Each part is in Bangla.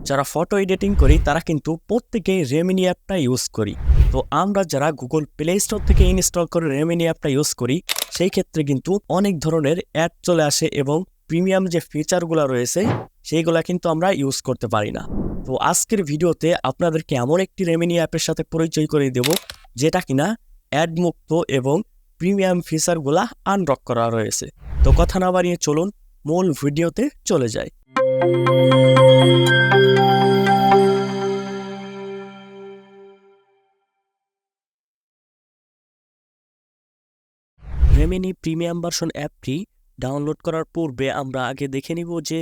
যারা ফটো এডিটিং করি তারা কিন্তু প্রত্যেকেই রেমিনি অ্যাপটা ইউজ করি। তো আমরা যারা গুগল প্লে স্টোর থেকে ইনস্টল করে রেমিনি অ্যাপটা ইউজ করি, সেই ক্ষেত্রে কিন্তু অনেক ধরনের অ্যাড চলে আসে এবং প্রিমিয়াম যে ফিচারগুলো রয়েছে সেইগুলা কিন্তু আমরা ইউজ করতে পারি না। তো আজকের ভিডিওতে আপনাদেরকে এমন একটি রেমিনি অ্যাপের সাথে পরিচয় করে দেব যেটা কিনা অ্যাড মুক্ত এবং প্রিমিয়াম ফিচারগুলা আনলক করা রয়েছে। তো কথা না বাড়িয়ে চলুন মূল ভিডিওতে চলে যাই। রেমিনি প্রিমিয়াম ভার্সন অ্যাপটি ডাউনলোড করার পূর্বে আমরা আগে দেখে নিব যে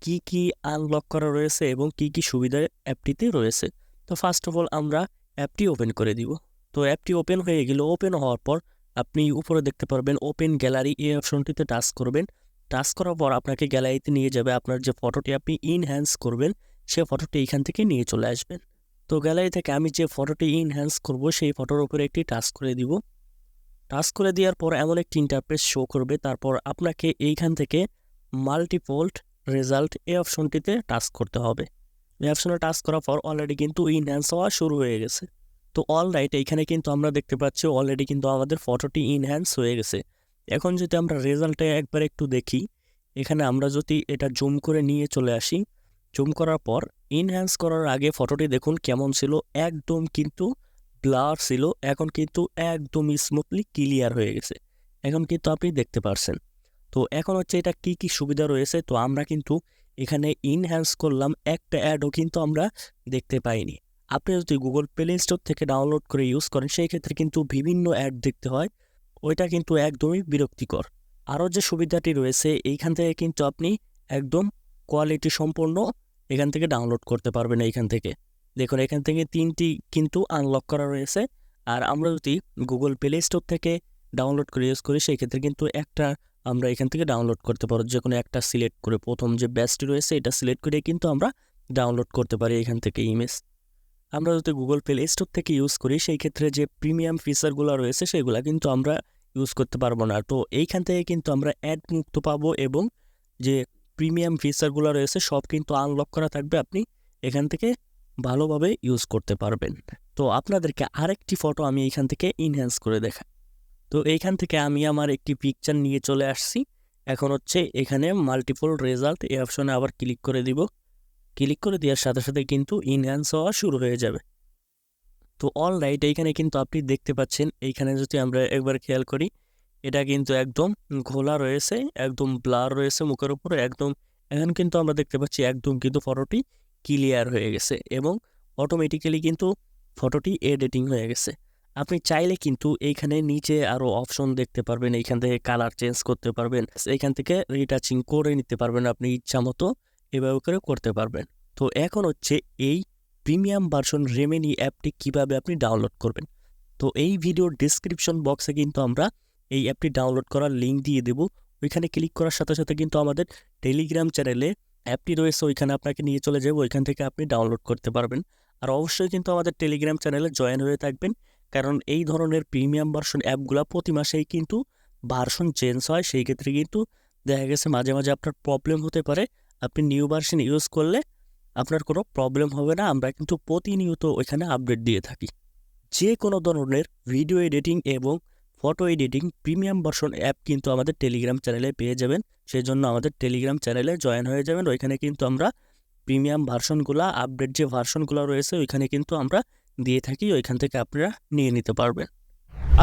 কি কি আনলক করা রয়েছে এবং কি কি সুবিধা অ্যাপটিতে রয়েছে। তো ফার্স্ট অফ অল আমরা অ্যাপটি ওপেন করে দিব। তো অ্যাপটি ওপেন হয়ে গেল। ওপেন হওয়ার পর আপনি উপরে দেখতে পারবেন ওপেন গ্যালারি, এই অপশনটিতে টাচ করবেন। টাচ করার পর আপনাকে গ্যালারিতে নিয়ে যাবে। আপনার যে ফটোটি আপনি ইনহ্যান্স করবেন সে ফটোটি এইখান থেকে নিয়ে চলে আসবেন। তো গ্যালারি থেকে আমি যে ফটোটি ইনহ্যান্স করব সেই ফটোর উপরে একটি টাচ করে দিব। টাচ করে দেওয়ার পর এমন একটি ইন্টারফেস শো করবে। তারপর আপনাকে এইখান থেকে মাল্টিপোল্ট রেজাল্ট এই অপশনটিতে টাচ করতে হবে। এই অপশনে টাচ করার পর অলরেডি কিন্তু ইনহ্যান্স হওয়া শুরু হয়ে গেছে। তো অলরাইট এইখানে কিন্তু আমরা দেখতে পাচ্ছি অলরেডি কিন্তু আমাদের ফটোটি ইনহ্যান্স হয়ে গেছে। এখন যদি আমরা রেজাল্টে একবার একটু দেখি, এখানে আমরা যদি এটা জুম করে নিয়ে চলে আসি, জুম করার পর ইনহ্যান্স করার আগে ফটোটি দেখুন কেমন ছিল, একদম কিন্তু ব্লার ছিল, এখন কিন্তু একদম স্মুথলি ক্লিয়ার হয়ে গেছে। এখন কিন্তু আপনি দেখতে পারছেন। তো এখন হচ্ছে এটা কি কি সুবিধা রয়েছে। তো আমরা কিন্তু এখানে ইনহ্যান্স করলাম, একটা অ্যাডও কিন্তু আমরা দেখতে পাইনি। আপনি যদি গুগল প্লে স্টোর থেকে ডাউনলোড করে ইউজ করেন সেই ক্ষেত্রে কিন্তু বিভিন্ন অ্যাড দেখতে হয়, ওইটা কিন্তু একদমই বিরক্তিকর। আরও যে সুবিধাটি রয়েছে এইখান থেকে কিন্তু আপনি একদম কোয়ালিটি সম্পন্ন এখান থেকে ডাউনলোড করতে পারবেন। এইখান থেকে দেখুন এখান থেকে 3টি কিন্তু আনলক করা রয়েছে। আর আমরা যদি গুগল প্লে স্টোর থেকে ডাউনলোড করে ইউজ করি সেই ক্ষেত্রে কিন্তু একটা আমরা এখান থেকে ডাউনলোড করতে পারবো। যে কোনো একটা সিলেক্ট করে প্রথম যে ব্যাচটি রয়েছে এটা সিলেক্ট করে কিন্তু আমরা ডাউনলোড করতে পারি এখান থেকে ইমেজ। আমরা যদি গুগল প্লে স্টোর থেকে ইউজ করি সেই ক্ষেত্রে যে প্রিমিয়াম ফিচারগুলো রয়েছে সেগুলো কিন্তু আমরা ইউজ করতে পারবো না। তো এইখান থেকে কিন্তু আমরা অ্যাড মুক্ত পাবো এবং যে প্রিমিয়াম ফিচারগুলো রয়েছে সব কিন্তু আনলক করা থাকবে। আপনি এখান থেকে ভালোভাবে ইউজ করতে পারবেন। তো আপনাদেরকে আরেকটি ফটো আমি এইখান থেকে ইনহ্যান্স করে দেখাই। তো এইখান থেকে আমি আমার একটি পিকচার নিয়ে চলে আসছি। এখন হচ্ছে এখানে মাল্টিপল রেজাল্ট এই অপশনে আবার ক্লিক করে দিব। ক্লিক করে দেওয়ার সাথে সাথে কিন্তু ইনহ্যান্স হওয়া শুরু হয়ে যাবে। তো অলরাইট এইখানে কিন্তু আপনি দেখতে পাচ্ছেন, এইখানে যদি আমরা একবার খেয়াল করি এটা কিন্তু একদম ঘোলা রয়েছে, একদম ব্লার রয়েছে মুখের উপরে একদম। এখন কিন্তু আমরা দেখতে পাচ্ছি একদম কিন্তু ফটোটি ক্লিয়ার হয়ে গেছে এবং অটোমেটিক্যালি কিন্তু ফটোটি এডিটিং হয়ে গেছে। আপনি চাইলে কিন্তু এইখানে নিচে আরও অপশন দেখতে পারবেন, এইখান থেকে কালার চেঞ্জ করতে পারবেন, এইখান থেকে রিটাচিং করে নিতে পারবেন আপনি ইচ্ছা মতো, এভাবে করে করতে পারবেন। তো এখন হচ্ছে এই প্রিমিয়াম ভার্সন রেমিনি অ্যাপটি কিভাবে আপনি ডাউনলোড করবেন। তো এই ভিডিওর ডিসক্রিপশন বক্সে কিন্তু আমরা এই অ্যাপটি ডাউনলোড করার লিঙ্ক দিয়ে দেব। ওইখানে ক্লিক করার সাথে সাথে কিন্তু আমাদের টেলিগ্রাম চ্যানেলে অ্যাপটি রয়েছে, ওইখানে আপনাকে নিয়ে চলে যাবো, ওইখান থেকে আপনি ডাউনলোড করতে পারবেন। আর অবশ্যই কিন্তু আমাদের টেলিগ্রাম চ্যানেলে জয়েন হয়ে থাকবেন, কারণ এই ধরনের প্রিমিয়াম ভার্সন অ্যাপগুলো প্রতি মাসেই কিন্তু ভার্সন চেঞ্জ হয়। সেই ক্ষেত্রে কিন্তু দেখা গেছে মাঝে মাঝে আপনার প্রবলেম হতে পারে। আপনি নিউ ভার্সন ইউজ করলে আপনার কোনো প্রবলেম হবে না। আমরা কিন্তু প্রতিনিয়ত ওইখানে আপডেট দিয়ে থাকি। যে কোনো ধরনের ভিডিও এডিটিং এবং photo editing premium version app কিন্তু আমাদের টেলিগ্রাম চ্যানেলে পেয়ে যাবেন। সেই জন্য আমাদের টেলিগ্রাম চ্যানেলে জয়েন হয়ে যাবেন। ওইখানে কিন্তু আমরা প্রিমিয়াম ভার্সনগুলো, আপডেট যে ভার্সনগুলো রয়েছে ওইখানে কিন্তু আমরা দিয়ে থাকি, ওইখান থেকে আপনারা নিয়ে নিতে পারবেন।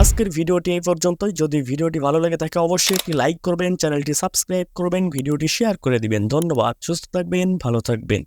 আজকের ভিডিওটি এই পর্যন্তই। যদি ভিডিওটি ভালো লেগে থাকে অবশ্যই একটি লাইক করবেন, চ্যানেলটি সাবস্ক্রাইব করবেন, ভিডিওটি শেয়ার করে দিবেন। ধন্যবাদ। সুস্থ থাকবেন, ভালো থাকবেন।